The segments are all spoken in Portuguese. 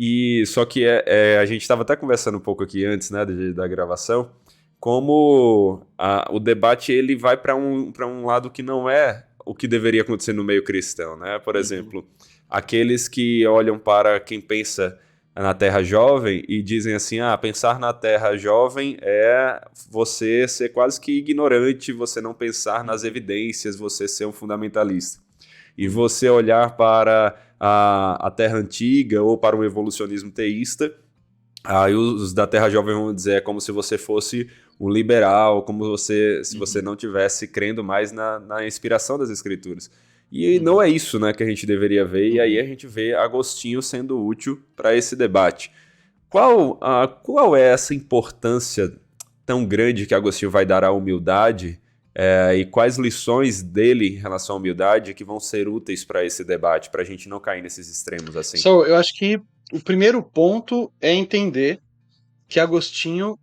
E só que a gente estava até conversando um pouco aqui antes, né, da gravação, como o debate ele vai para um lado que não é o que deveria acontecer no meio cristão, né? Por Uhum. exemplo, aqueles que olham para quem pensa na Terra Jovem e dizem assim, pensar na Terra Jovem é você ser quase que ignorante, você não pensar nas Uhum. evidências, você ser um fundamentalista. E Uhum. você olhar para a Terra Antiga ou para um evolucionismo teísta, aí os da Terra Jovem vão dizer é como se você fosse um liberal, como se você Uhum. não tivesse crendo mais na inspiração das escrituras. E não Uhum. é isso, né, que a gente deveria ver, e aí Uhum. a gente vê Agostinho sendo útil para esse debate. Qual é essa importância tão grande que Agostinho vai dar à humildade, e quais lições dele em relação à humildade que vão ser úteis para esse debate, para a gente não cair nesses extremos assim? So, eu acho que o primeiro ponto é entender que Agostinho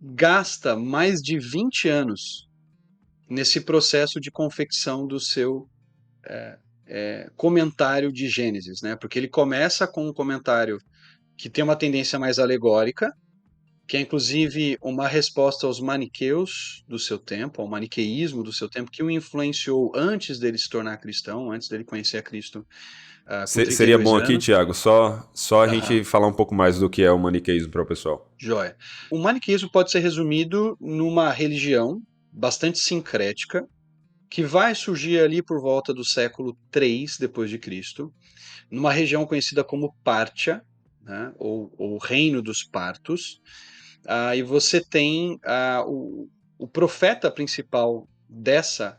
gasta mais de 20 anos nesse processo de confecção do seu comentário de Gênesis, né? Porque ele começa com um comentário que tem uma tendência mais alegórica, que é inclusive uma resposta aos maniqueus do seu tempo, ao maniqueísmo do seu tempo, que o influenciou antes dele se tornar cristão, antes dele conhecer a Cristo, com Seria 32 bom aqui, anos. Thiago, só a Aham, gente falar um pouco mais do que é o maniqueísmo para o pessoal. joia. O maniqueísmo pode ser resumido numa religião bastante sincrética, que vai surgir ali por volta do século 3 depois de Cristo, numa região conhecida como Pártia, né, ou Reino dos Partos. E você tem o profeta principal dessa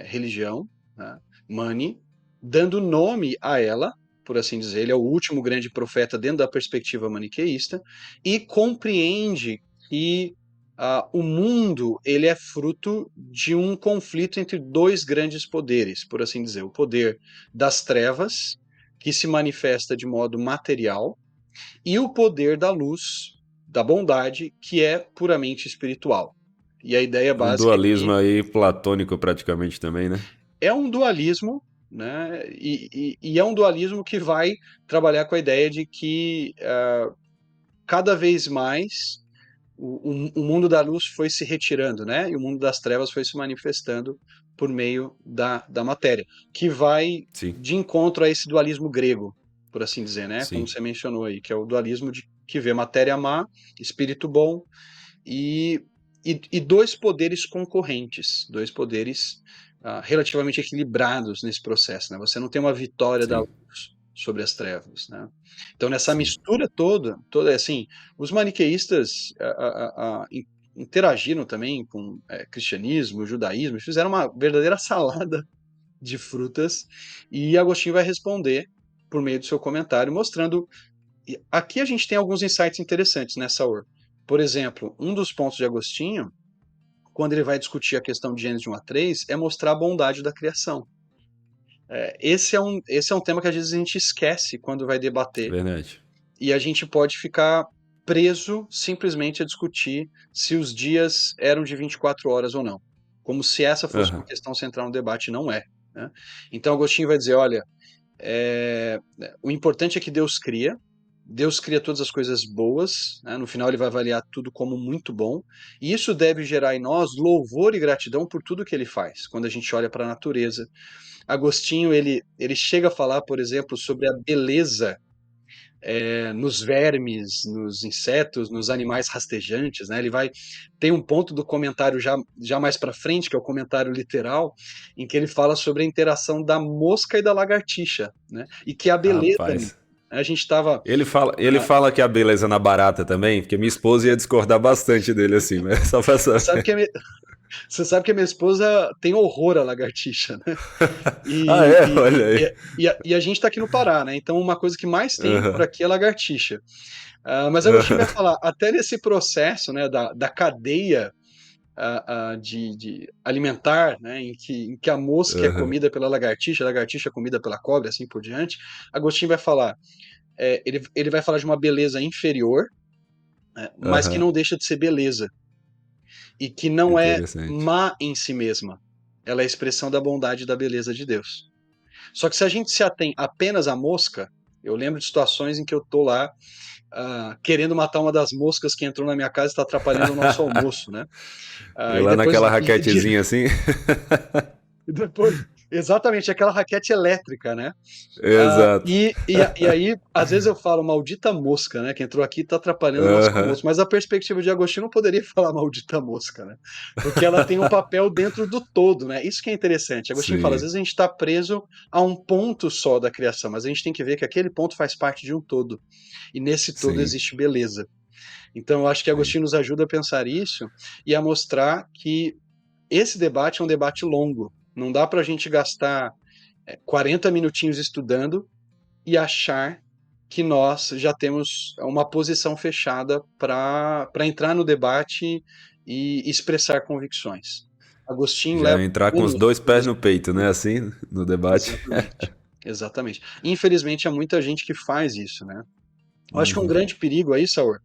religião, né, Mani, dando nome a ela, por assim dizer, ele é o último grande profeta dentro da perspectiva maniqueísta, e compreende que o mundo ele é fruto de um conflito entre dois grandes poderes, por assim dizer, o poder das trevas, que se manifesta de modo material, e o poder da luz, da bondade, que é puramente espiritual. E a ideia Um básica é dualismo que aí platônico praticamente também, né? é um dualismo, né? E é um dualismo que vai trabalhar com a ideia de que cada vez mais o mundo da luz foi se retirando, né? E o mundo das trevas foi se manifestando por meio da matéria, que vai Sim, de encontro a esse dualismo grego, por assim dizer, né? Como sim, você mencionou aí, que é o dualismo de que vê matéria má, espírito bom e, e dois poderes concorrentes, dois poderes relativamente equilibrados nesse processo, né? Você não tem uma vitória da sim, luz sobre as trevas, né? Então nessa sim. mistura toda assim, os maniqueístas interagiram também com cristianismo, judaísmo, fizeram uma verdadeira salada de frutas e Agostinho vai responder por meio do seu comentário, mostrando. E aqui a gente tem alguns insights interessantes nessa Saur. Por exemplo, um dos pontos de Agostinho, quando ele vai discutir a questão de Gênesis 1 a 3, é mostrar a bondade da criação. Esse é um tema que às vezes a gente esquece quando vai debater, Verdade. e a gente pode ficar preso simplesmente a discutir se os dias eram de 24 horas ou não. Como se essa fosse uma Aham. questão central no debate, não é. Né? Então Agostinho vai dizer, olha, o importante é que Deus cria todas as coisas boas, né? No final ele vai avaliar tudo como muito bom, e isso deve gerar em nós louvor e gratidão por tudo que ele faz, quando a gente olha para a natureza. Agostinho, ele chega a falar, por exemplo, sobre a beleza nos vermes, nos insetos, nos animais rastejantes, né? Ele vai tem um ponto do comentário já mais para frente, que é o comentário literal, em que ele fala sobre a interação da mosca e da lagartixa, né? E que a beleza Rapaz. a gente estava Ele fala que a beleza na barata também, porque minha esposa ia discordar bastante dele assim, mas só pra você sabe saber. que você sabe que a minha esposa tem horror à lagartixa, né? Ah, E, é? e, Olha aí. e a gente está aqui no Pará, né? Então uma coisa que mais tem por Aham. aqui é lagartixa. Mas Agostinho vai Aham. falar, até nesse processo, né, da cadeia de alimentar, né, em que a mosca é Aham. comida pela lagartixa, a lagartixa é comida pela cobra, assim por diante, Agostinho vai falar, ele vai falar de uma beleza inferior, mas que Aham. não deixa de ser beleza, e que não é Interessante. má em si mesma, ela é a expressão da bondade e da beleza de Deus. Só que se a gente se atém apenas à mosca, Eu lembro de situações em que eu tô lá, querendo matar uma das moscas que entrou na minha casa e está atrapalhando o nosso almoço, né? E E lá depois naquela raquetezinha assim. e depois exatamente, aquela raquete elétrica, né? Exato. E aí, às vezes eu falo maldita mosca, né? Que entrou aqui e está atrapalhando o nosso Aham. almoço. Mas a perspectiva de Agostinho não poderia falar maldita mosca, né? Porque ela tem um papel dentro do todo, né? Isso que é interessante. Agostinho fala, às Sim, vezes a gente está preso a um ponto só da criação, mas a gente tem que ver que aquele ponto faz parte de um todo. E nesse todo sim, existe beleza. Então, eu acho que sim. Agostinho nos ajuda a pensar isso e a mostrar que esse debate é um debate longo. Não dá para a gente gastar 40 minutinhos estudando e achar que nós já temos uma posição fechada para entrar no debate e expressar convicções. Agostinho leva Já entrar com os anos dois para pés no explicar peito, né? tudo. Assim, no debate. Exatamente. Exatamente. Infelizmente, há muita gente que faz isso, né? Eu acho que um Uhum. grande perigo aí, Saur,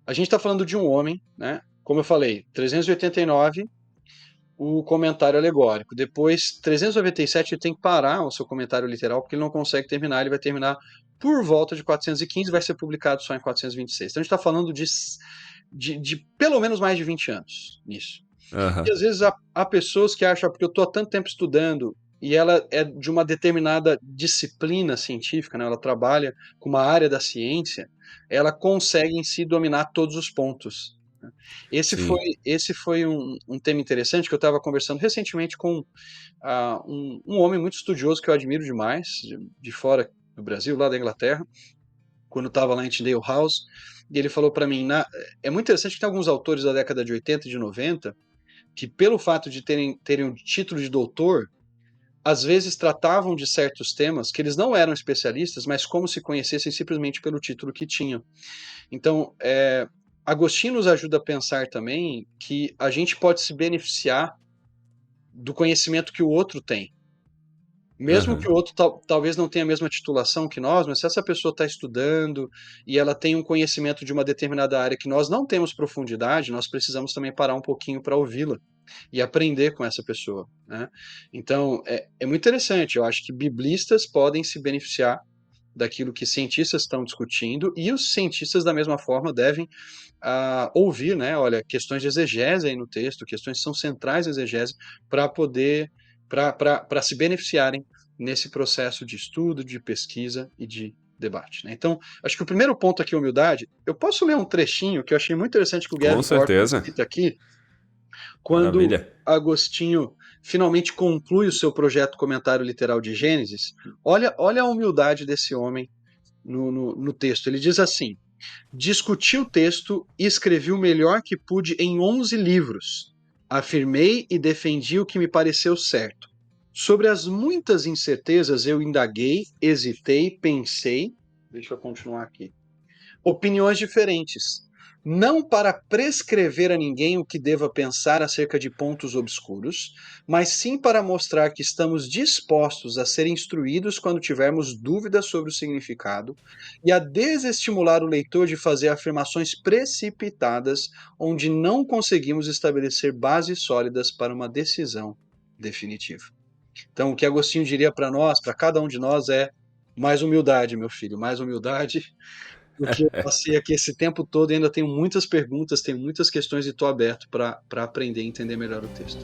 a gente está falando de um homem, né? Como eu falei, 389, o comentário alegórico. Depois, 397, ele tem que parar o seu comentário literal, porque ele não consegue terminar, ele vai terminar por volta de 415 e vai ser publicado só em 426. Então a gente está falando de pelo menos mais de 20 anos nisso. E Aham. às vezes há pessoas que acham, porque eu estou há tanto tempo estudando, e ela é de uma determinada disciplina científica, né? Ela trabalha com uma área da ciência, ela consegue em si dominar todos os pontos. Né? Sim. Esse foi um tema interessante que eu estava conversando recentemente com um homem muito estudioso que eu admiro demais, de fora do Brasil, lá da Inglaterra, quando estava lá em Tyndale House, e ele falou para mim, é muito interessante que tem alguns autores da década de 80 e de 90 que pelo fato de terem o título de doutor, às vezes tratavam de certos temas que eles não eram especialistas, mas como se conhecessem simplesmente pelo título que tinham. Então, Agostinho nos ajuda a pensar também que a gente pode se beneficiar do conhecimento que o outro tem. Mesmo que Aham. o outro talvez não tenha a mesma titulação que nós, mas se essa pessoa está estudando e ela tem um conhecimento de uma determinada área que nós não temos profundidade, nós precisamos também parar um pouquinho para ouvi-la e aprender com essa pessoa, né? Então, é muito interessante. Eu acho que biblistas podem se beneficiar daquilo que cientistas estão discutindo e os cientistas, da mesma forma, devem ouvir, né? Olha, questões de exegese aí no texto, questões que são centrais da exegese para poder, para se beneficiarem nesse processo de estudo, de pesquisa e de debate, né? Então, acho que o primeiro ponto aqui é humildade. Eu posso ler um trechinho que eu achei muito interessante que o Com Gavin Ortman certeza. cita aqui, quando Maravilha. Agostinho finalmente conclui o seu projeto Comentário Literal de Gênesis. Olha a humildade desse homem no texto. Ele diz assim: discuti o texto e escrevi o melhor que pude em 11 livros. Afirmei e defendi o que me pareceu certo. Sobre as muitas incertezas, eu indaguei, hesitei, pensei. Deixa eu continuar aqui. Opiniões diferentes. Não para prescrever a ninguém o que deva pensar acerca de pontos obscuros, mas sim para mostrar que estamos dispostos a ser instruídos quando tivermos dúvidas sobre o significado e a desestimular o leitor de fazer afirmações precipitadas onde não conseguimos estabelecer bases sólidas para uma decisão definitiva. Então, o que Agostinho diria para nós, para cada um de nós, é mais humildade, meu filho, mais humildade, porque eu passei aqui esse tempo todo e ainda tenho muitas perguntas, tenho muitas questões e estou aberto para aprender e entender melhor o texto.